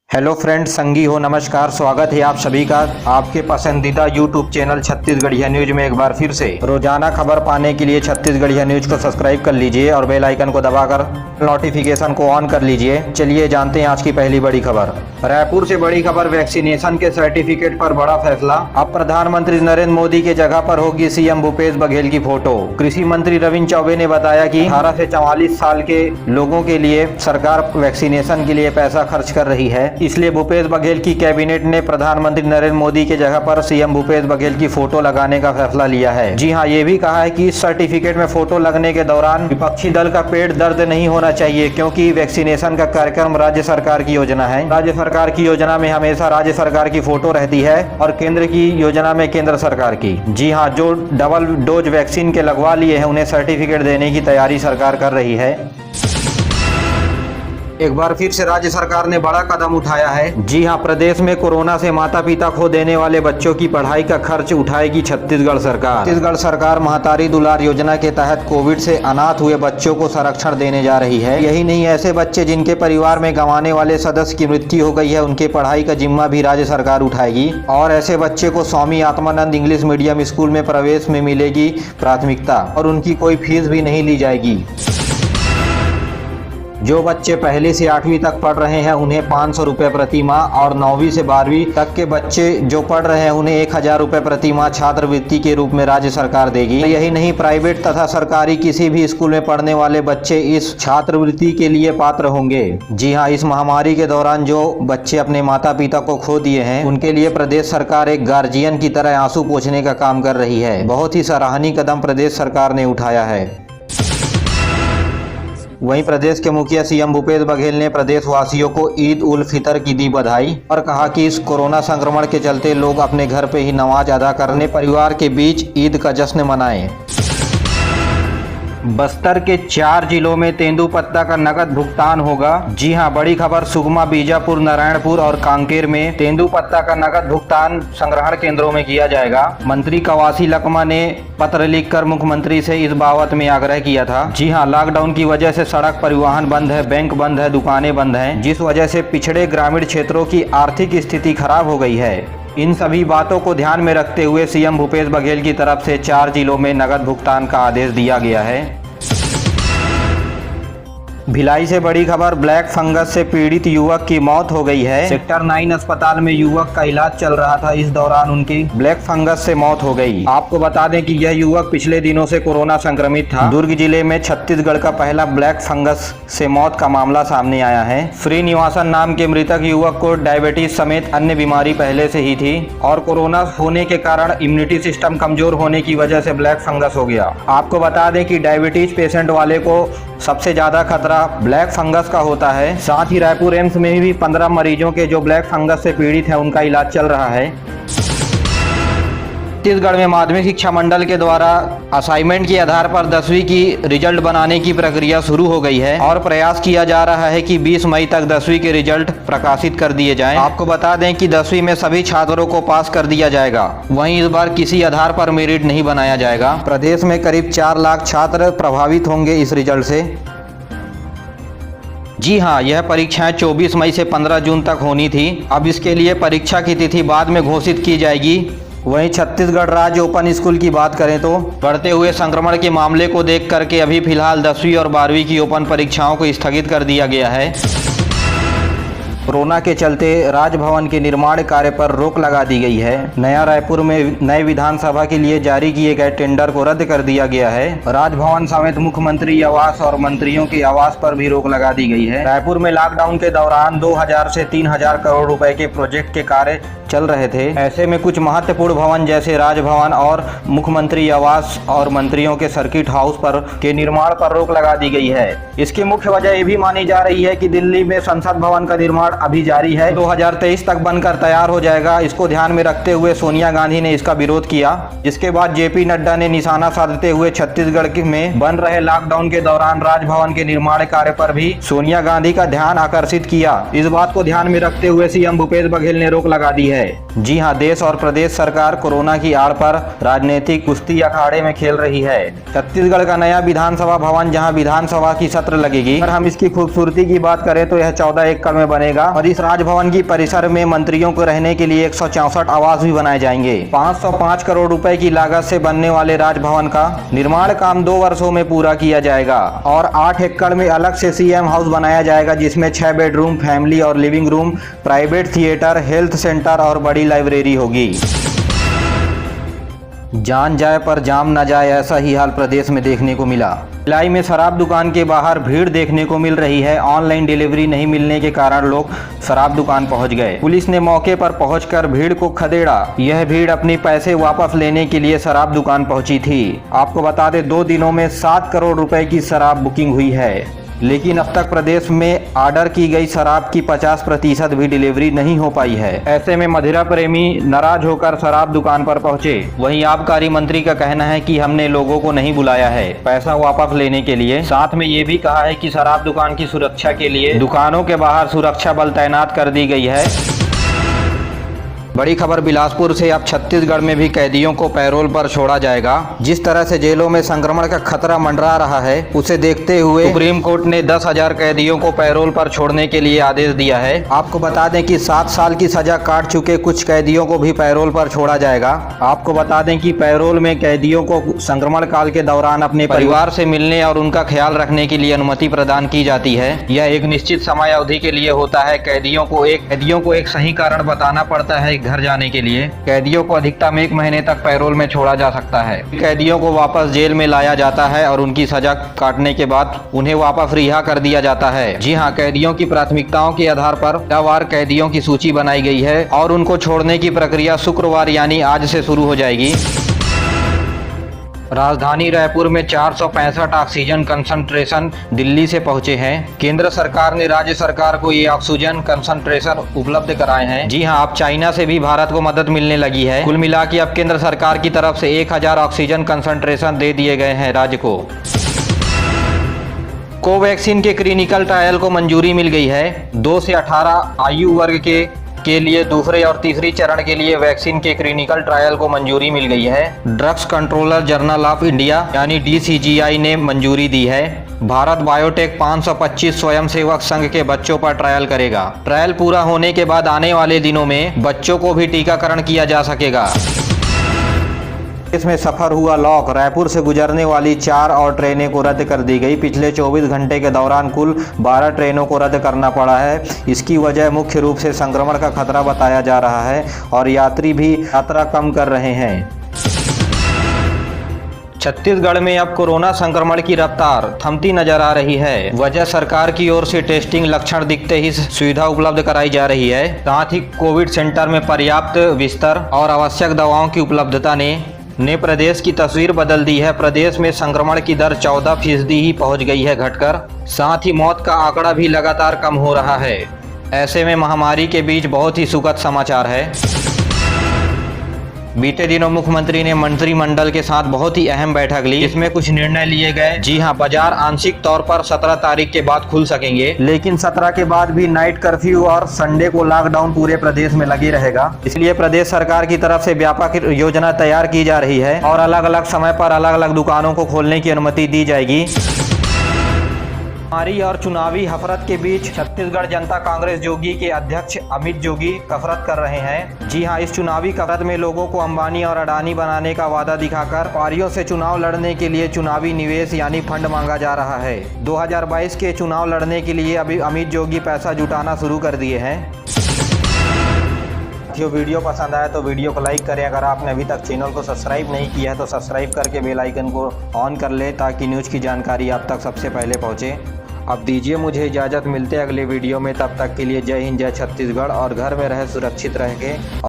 Hello friends, संगी हो नमस्कार। स्वागत है आप सभी का आपके पसंदीदा यूट्यूब चैनल छत्तीसगढ़िया न्यूज में एक बार फिर से। रोजाना खबर पाने के लिए छत्तीसगढ़िया न्यूज को सब्सक्राइब कर लीजिए और बेल आइकन को दबाकर नोटिफिकेशन को ऑन कर लीजिए। चलिए जानते हैं आज की पहली बड़ी खबर। रायपुर से बड़ी खबर, वैक्सीनेशन के सर्टिफिकेट पर बड़ा फैसला। अब प्रधानमंत्री नरेंद्र मोदी के जगह पर होगी सीएम भूपेश बघेल की फोटो। कृषि मंत्री रविंद्र चौबे ने बताया कि 18 से 44 साल के लोगों के लिए सरकार वैक्सीनेशन के लिए पैसा खर्च कर रही है, इसलिए भूपेश बघेल की कैबिनेट ने प्रधानमंत्री नरेंद्र मोदी के जगह पर सीएम भूपेश बघेल की फोटो लगाने का फैसला लिया है। जी हां, ये भी कहा है कि इस सर्टिफिकेट में फोटो लगने के दौरान विपक्षी दल का पेट दर्द नहीं होना चाहिए, क्योंकि वैक्सीनेशन का कार्यक्रम राज्य सरकार की योजना है। राज्य सरकार की योजना में हमेशा राज्य सरकार की फोटो रहती है और केंद्र की योजना में केंद्र सरकार की। जी हाँ, जो डबल डोज वैक्सीन के लगवा लिए हैं उन्हें सर्टिफिकेट देने की तैयारी सरकार कर रही है। एक बार फिर से राज्य सरकार ने बड़ा कदम उठाया है। जी हां, प्रदेश में कोरोना से माता पिता खो देने वाले बच्चों की पढ़ाई का खर्च उठाएगी छत्तीसगढ़ सरकार। छत्तीसगढ़ सरकार महतारी दुलार योजना के तहत कोविड से अनाथ हुए बच्चों को संरक्षण देने जा रही है। यही नहीं, ऐसे बच्चे जिनके परिवार में गंवाने वाले सदस्य की मृत्यु हो गई है, उनके पढ़ाई का जिम्मा भी राज्य सरकार उठाएगी और ऐसे बच्चे को Swami Atmanand English medium school में प्रवेश में मिलेगी प्राथमिकता और उनकी कोई फीस भी नहीं ली जाएगी। जो बच्चे पहली से 8वीं तक पढ़ रहे हैं उन्हें 500 रुपये प्रति माह और 9वीं से 12वीं तक के बच्चे जो पढ़ रहे हैं उन्हें 1000 रुपये प्रति माह छात्रवृत्ति के रूप में राज्य सरकार देगी। यही नहीं, प्राइवेट तथा सरकारी किसी भी स्कूल में पढ़ने वाले बच्चे इस छात्रवृत्ति के लिए पात्र होंगे। जी हाँ, इस महामारी के दौरान जो बच्चे अपने माता पिता को खो दिए हैं उनके लिए प्रदेश सरकार एक गार्जियन की तरह आंसू पोंछने का काम कर रही है। बहुत ही सराहनीय कदम प्रदेश सरकार ने उठाया है। वहीं प्रदेश के मुखिया सीएम भूपेश बघेल ने प्रदेशवासियों को ईद उल फितर की दी बधाई और कहा कि इस कोरोना संक्रमण के चलते लोग अपने घर पे ही नमाज अदा करने परिवार के बीच ईद का जश्न मनाएं। बस्तर के 4 जिलों में तेंदुपत्ता का नकद भुगतान होगा। जी हां, बड़ी खबर, सुकमा, बीजापुर, नारायणपुर और कांकेर में तेंदुपत्ता का नकद भुगतान संग्रहण केंद्रों में किया जाएगा। मंत्री कवासी लखमा ने पत्र लिखकर मुख्यमंत्री से इस बाबत में आग्रह किया था। जी हां, लॉकडाउन की वजह से सड़क परिवहन बंद है, बैंक बंद है, दुकानें बंद हैं, जिस वजह से पिछड़े ग्रामीण क्षेत्रों की आर्थिक स्थिति खराब हो गई है। इन सभी बातों को ध्यान में रखते हुए सीएम भूपेश बघेल की तरफ से 4 जिलों में नकद भुगतान का आदेश दिया गया है। भिलाई से बड़ी खबर, ब्लैक फंगस से पीड़ित युवक की मौत हो गई है। सेक्टर 9 अस्पताल में युवक का इलाज चल रहा था, इस दौरान उनकी ब्लैक फंगस से मौत हो गई। आपको बता दें कि यह युवक पिछले दिनों से कोरोना संक्रमित था। दुर्ग जिले में छत्तीसगढ़ का पहला ब्लैक फंगस से मौत का मामला सामने आया है। श्रीनिवासन नाम के मृतक युवक को डायबिटीज समेत अन्य बीमारी पहले से ही थी और कोरोना होने के कारण इम्यूनिटी सिस्टम कमजोर होने की वजह से ब्लैक फंगस हो गया। आपको बता दें कि डायबिटीज पेशेंट वाले को सबसे ज्यादा खतरा ब्लैक फंगस का होता है। साथ ही रायपुर एम्स में भी 15 मरीजों के जो ब्लैक फंगस से पीड़ित हैं उनका इलाज चल रहा है। छत्तीसगढ़ में माध्यमिक शिक्षा मंडल के द्वारा असाइनमेंट के आधार पर 10वीं की रिजल्ट बनाने की प्रक्रिया शुरू हो गई है और प्रयास किया जा रहा है कि 20 मई तक 10वीं के रिजल्ट प्रकाशित कर दिए जाएं। आपको बता दें कि 10वीं में सभी छात्रों को पास कर दिया जाएगा। वहीं इस बार किसी आधार पर मेरिट नहीं बनाया जाएगा। प्रदेश में करीब 4 लाख छात्र प्रभावित होंगे इस रिजल्ट से। जी हाँ, यह परीक्षाएं 24 मई से 15 जून तक होनी थी। अब इसके लिए परीक्षा की तिथि बाद में घोषित की जाएगी। वहीं छत्तीसगढ़ राज्य ओपन स्कूल की बात करें तो बढ़ते हुए संक्रमण के मामले को देख करके अभी फिलहाल 10वीं और 12वीं की ओपन परीक्षाओं को स्थगित कर दिया गया है। कोरोना के चलते राजभवन के निर्माण कार्य पर रोक लगा दी गई है। नया रायपुर में नए विधानसभा के लिए जारी किए गए टेंडर को रद्द कर दिया गया है। राजभवन समेत मुख्यमंत्री आवास और मंत्रियों के आवास पर भी रोक लगा दी गई है। रायपुर में लॉकडाउन के दौरान 2000 से 3000 करोड़ रुपए के प्रोजेक्ट के कार्य चल रहे थे। ऐसे में कुछ महत्वपूर्ण भवन जैसे राजभवन और मुख्यमंत्री आवास और मंत्रियों के सर्किट हाउस पर के निर्माण पर रोक लगा दी गई है। इसकी मुख्य वजह ये भी मानी जा रही है कि दिल्ली में संसद भवन का निर्माण अभी जारी है, 2023 तक बनकर तैयार हो जाएगा। इसको ध्यान में रखते हुए सोनिया गांधी ने इसका विरोध किया, जिसके बाद जेपी नड्डा ने निशाना साधते हुए छत्तीसगढ़ में बन रहे लॉकडाउन के दौरान राजभवन के निर्माण कार्य पर भी सोनिया गांधी का ध्यान आकर्षित किया। इस बात को ध्यान में रखते हुए सीएम भूपेश बघेल ने रोक लगा दी है। जी हां, देश और प्रदेश सरकार कोरोना की आड़ पर राजनीतिक कुश्ती अखाड़े में खेल रही है। छत्तीसगढ़ का नया विधानसभा भवन जहां विधानसभा की सत्र लगेगी, अगर हम इसकी खूबसूरती की बात करें तो यह 14 एकड़ में बनेगा और इस राजभवन की परिसर में मंत्रियों को रहने के लिए 164 आवास भी बनाए जाएंगे। 505 करोड़ रुपए की लागत से बनने वाले राजभवन का निर्माण काम 2 वर्षों में पूरा किया जाएगा और 8 एकड़ में अलग से सीएम हाउस बनाया जाएगा, जिसमें 6 बेडरूम, फैमिली और living room, private theatre, health centre और बड़ी लाइब्रेरी होगी। जान जाए पर जाम न जाए, ऐसा ही हाल प्रदेश में देखने को मिला। भिलाई में शराब दुकान के बाहर भीड़ देखने को मिल रही है। ऑनलाइन डिलीवरी नहीं मिलने के कारण लोग शराब दुकान पहुंच गए। पुलिस ने मौके पर पहुंचकर भीड़ को खदेड़ा। यह भीड़ अपने पैसे वापस लेने के लिए शराब दुकान पहुंची थी। आपको बता दें 2 दिनों में 7 करोड़ रुपए की शराब बुकिंग हुई है, लेकिन अब तक प्रदेश में ऑर्डर की गई शराब की 50% भी डिलीवरी नहीं हो पाई है। ऐसे में मदिरा प्रेमी नाराज होकर शराब दुकान पर पहुंचे। वहीं आबकारी मंत्री का कहना है कि हमने लोगों को नहीं बुलाया है पैसा वापस लेने के लिए। साथ में ये भी कहा है कि शराब दुकान की सुरक्षा के लिए दुकानों के बाहर सुरक्षा बल तैनात कर दी गई है। बड़ी खबर बिलासपुर से। अब छत्तीसगढ़ में भी कैदियों को पैरोल पर छोड़ा जाएगा। जिस तरह से जेलों में संक्रमण का खतरा मंडरा रहा है, उसे देखते हुए सुप्रीम कोर्ट ने 10,000 कैदियों को पैरोल पर छोड़ने के लिए आदेश दिया है। आपको बता दें कि 7 साल की सजा काट चुके कुछ कैदियों को भी पैरोल पर छोड़ा जाएगा। आपको बता दें कि पैरोल में कैदियों को संक्रमण काल के दौरान अपने परिवार से मिलने और उनका ख्याल रखने के लिए अनुमति प्रदान की जाती है। यह एक निश्चित समय अवधि के लिए होता है। कैदियों को एक सही कारण बताना पड़ता है घर जाने के लिए। कैदियों को अधिकतम 1 महीने तक पैरोल में छोड़ा जा सकता है। कैदियों को वापस जेल में लाया जाता है और उनकी सजा काटने के बाद उन्हें वापस रिहा कर दिया जाता है। जी हां, कैदियों की प्राथमिकताओं के आधार पर जिलावार कैदियों की सूची बनाई गई है और उनको छोड़ने की प्रक्रिया शुक्रवार यानी आज से शुरू हो जाएगी। राजधानी रायपुर में 465 ऑक्सीजन कंसंट्रेशन दिल्ली से पहुंचे हैं। केंद्र सरकार ने राज्य सरकार को ये ऑक्सीजन कंसंट्रेशन उपलब्ध कराए हैं। जी हां, अब चाइना से भी भारत को मदद मिलने लगी है। कुल मिला के अब केंद्र सरकार की तरफ से 1000 ऑक्सीजन कंसंट्रेशन दे दिए गए हैं राज्य को। कोवैक्सीन के क्लिनिकल ट्रायल को मंजूरी मिल गई है। 2 से 18 आयु वर्ग के लिए दूसरे और तीसरी चरण के लिए वैक्सीन के क्लिनिकल ट्रायल को मंजूरी मिल गई है। Drugs controller journal of India यानी DCGI ने मंजूरी दी है। भारत बायोटेक 525 स्वयंसेवक संघ के बच्चों पर ट्रायल करेगा। ट्रायल पूरा होने के बाद आने वाले दिनों में बच्चों को भी टीकाकरण किया जा सकेगा। इसमें सफर हुआ लॉक। रायपुर से गुजरने वाली 4 और ट्रेनें को रद्द कर दी गई। पिछले 24 घंटे के दौरान कुल 12 ट्रेनों को रद्द करना पड़ा है। इसकी वजह मुख्य रूप से संक्रमण का खतरा बताया जा रहा है और यात्री भी यात्रा कम कर रहे हैं। छत्तीसगढ़ में अब कोरोना संक्रमण की रफ्तार थमती नजर आ रही है। वजह सरकार की ओर से टेस्टिंग लक्षण दिखते ही सुविधा उपलब्ध कराई जा रही है। साथ ही कोविड सेंटर में पर्याप्त बिस्तर और आवश्यक दवाओं की उपलब्धता ने प्रदेश की तस्वीर बदल दी है। प्रदेश में संक्रमण की दर 14% ही पहुंच गई है घटकर। साथ ही मौत का आंकड़ा भी लगातार कम हो रहा है। ऐसे में महामारी के बीच बहुत ही सुखद समाचार है। बीते दिनों मुख्यमंत्री ने मंत्रिमंडल के साथ बहुत ही अहम बैठक ली। इसमें कुछ निर्णय लिए गए। जी हां, बाजार आंशिक तौर पर 17 तारीख के बाद खुल सकेंगे, लेकिन 17 के बाद भी नाइट कर्फ्यू और संडे को लॉकडाउन पूरे प्रदेश में लगी रहेगा। इसलिए प्रदेश सरकार की तरफ से व्यापक योजना तैयार की जा रही है और अलग अलग समय पर अलग अलग दुकानों को खोलने की अनुमति दी जाएगी। महामारी और चुनावी हफरत के बीच छत्तीसगढ़ जनता कांग्रेस जोगी के अध्यक्ष अमित जोगी कसरत कर रहे हैं। जी हां, इस चुनावी कसरत में लोगों को अंबानी और अडानी बनाने का वादा दिखाकर व्यापारियों से चुनाव लड़ने के लिए चुनावी निवेश यानी फंड मांगा जा रहा है। 2022 के चुनाव लड़ने के लिए अभी अमित जोगी पैसा जुटाना शुरू कर दिए हैं। वीडियो पसंद आया तो वीडियो को लाइक करें। अगर आपने अभी तक चैनल को सब्सक्राइब नहीं किया है तो सब्सक्राइब करके बेल आइकन को ऑन कर ले ताकि न्यूज़ की जानकारी आप तक सबसे पहले पहुंचे। अब दीजिए मुझे इजाज़त, मिलते हैं अगले वीडियो में। तब तक के लिए जय हिंद, जय छत्तीसगढ़ और घर में रहे सुरक्षित रह के।